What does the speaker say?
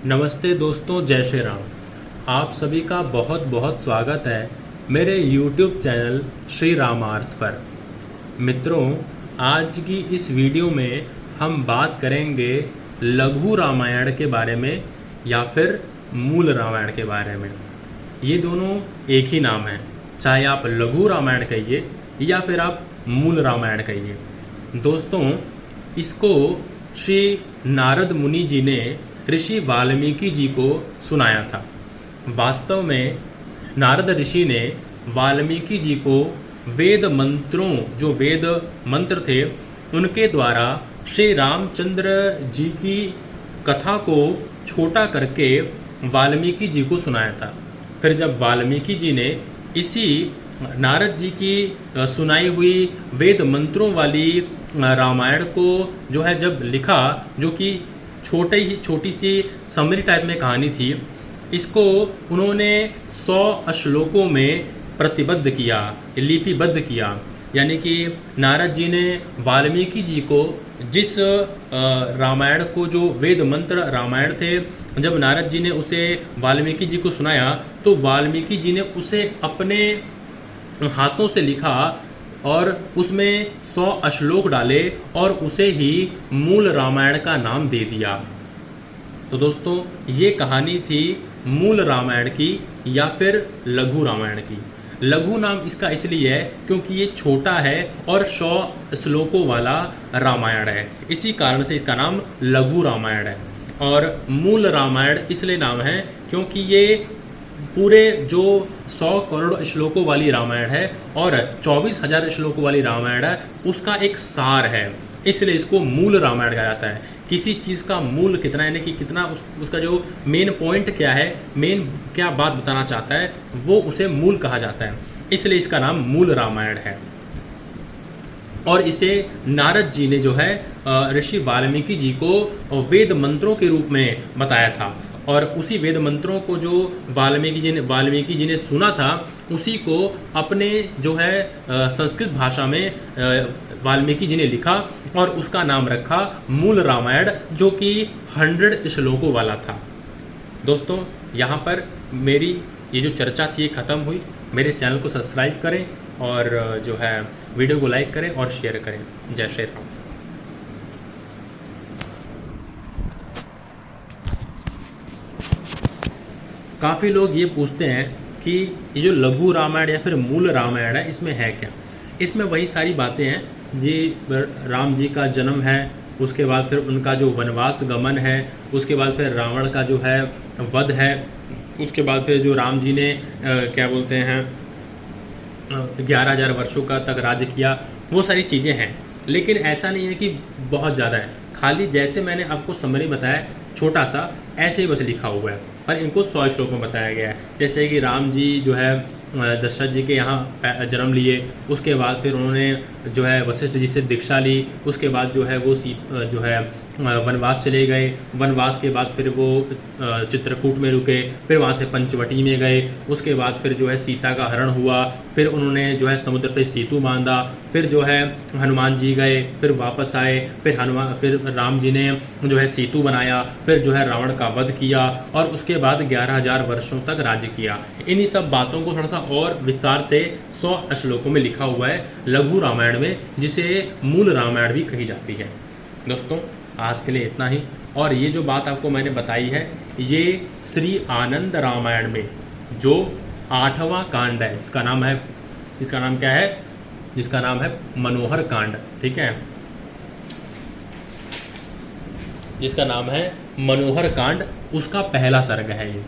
नमस्ते दोस्तों, जय श्री राम। आप सभी का बहुत बहुत स्वागत है मेरे YouTube चैनल श्री रामार्थ पर। मित्रों, आज की इस वीडियो में हम बात करेंगे लघु रामायण के बारे में या फिर मूल रामायण के बारे में। ये दोनों एक ही नाम है, चाहे आप लघु रामायण कहिए या फिर आप मूल रामायण कहिए। दोस्तों, इसको श्री नारद मुनि जी ने ऋषि वाल्मीकि जी को सुनाया था। वास्तव में नारद ऋषि ने वाल्मीकि जी को वेद मंत्रों, जो वेद मंत्र थे, उनके द्वारा श्री रामचंद्र जी की कथा को छोटा करके वाल्मीकि जी को सुनाया था। फिर जब वाल्मीकि जी ने इसी नारद जी की सुनाई हुई वेद मंत्रों वाली रामायण को जो है जब लिखा, जो कि छोटी सी समरी टाइप में कहानी थी, इसको उन्होंने 100 श्लोकों में प्रतिबद्ध किया, लिपिबद्ध किया। यानी कि नारद जी ने वाल्मीकि जी को जिस रामायण को, जो वेद मंत्र रामायण थे, जब नारद जी ने उसे वाल्मीकि जी को सुनाया तो वाल्मीकि जी ने उसे अपने हाथों से लिखा और उसमें 100 श्लोक डाले और उसे ही मूल रामायण का नाम दे दिया। तो दोस्तों, ये कहानी थी मूल रामायण की या फिर लघु रामायण की। लघु नाम इसका इसलिए है क्योंकि ये छोटा है और 100 श्लोकों वाला रामायण है, इसी कारण से इसका नाम लघु रामायण है। और मूल रामायण इसलिए नाम है क्योंकि ये पूरे जो 100 करोड़ श्लोकों वाली रामायण है और 24,000 श्लोकों वाली रामायण है, उसका एक सार है, इसलिए इसको मूल रामायण कहा जाता है। किसी चीज़ का मूल कितना, यानी कि कितना उसका जो मेन पॉइंट क्या है, मेन क्या बात बताना चाहता है, वो उसे मूल कहा जाता है, इसलिए इसका नाम मूल रामायण है। और इसे नारद जी ने जो है ऋषि वाल्मीकि जी को वेद मंत्रों के रूप में बताया था, और उसी वेद मंत्रों को जो वाल्मीकि जी ने सुना था, उसी को अपने जो है संस्कृत भाषा में वाल्मीकि जी ने लिखा और उसका नाम रखा मूल रामायण, जो कि 100 श्लोकों वाला था। दोस्तों, यहाँ पर मेरी ये जो चर्चा थी ये ख़त्म हुई। मेरे चैनल को सब्सक्राइब करें और जो है वीडियो को लाइक करें और शेयर करें। जय श्री राम। काफ़ी लोग ये पूछते हैं कि ये जो लघु रामायण या फिर मूल रामायण है, इसमें है क्या। इसमें वही सारी बातें हैं जी। राम जी का जन्म है, उसके बाद फिर उनका जो वनवास गमन है, उसके बाद फिर रावण का जो है वध है, उसके बाद फिर जो राम जी ने क्या बोलते हैं 11,000 वर्षों का तक राज्य किया, वो सारी चीज़ें हैं। लेकिन ऐसा नहीं है कि बहुत ज़्यादा है, खाली जैसे मैंने आपको समरी बताया छोटा सा, ऐसे ही बस लिखा हुआ है, पर इनको 100 श्लोक में बताया गया है। जैसे कि राम जी जो है दशरथ जी के यहाँ जन्म लिए, उसके बाद फिर उन्होंने जो है वशिष्ठ जी से दीक्षा ली, उसके बाद जो है वो जो है वनवास चले गए। वनवास के बाद फिर वो चित्रकूट में रुके, फिर वहाँ से पंचवटी में गए, उसके बाद फिर जो है सीता का हरण हुआ, फिर उन्होंने जो है समुद्र पे सेतु बांधा, फिर जो है हनुमान जी गए, फिर वापस आए, फिर राम जी ने जो है सेतु बनाया, फिर जो है रावण का वध किया और उसके बाद 11,000 वर्षों तक राज्य किया। इन्हीं सब बातों को थोड़ा सा और विस्तार से 100 श्लोकों में लिखा हुआ है लघु रामायण में, जिसे मूल रामायण भी कही जाती है। दोस्तों, आज के लिए इतना ही। और ये जो बात आपको मैंने बताई है, ये श्री आनंद रामायण में जो 8वां कांड है, जिसका नाम क्या है, जिसका नाम है मनोहर कांड। ठीक है, जिसका नाम है मनोहर कांड, उसका पहला सर्ग है ये।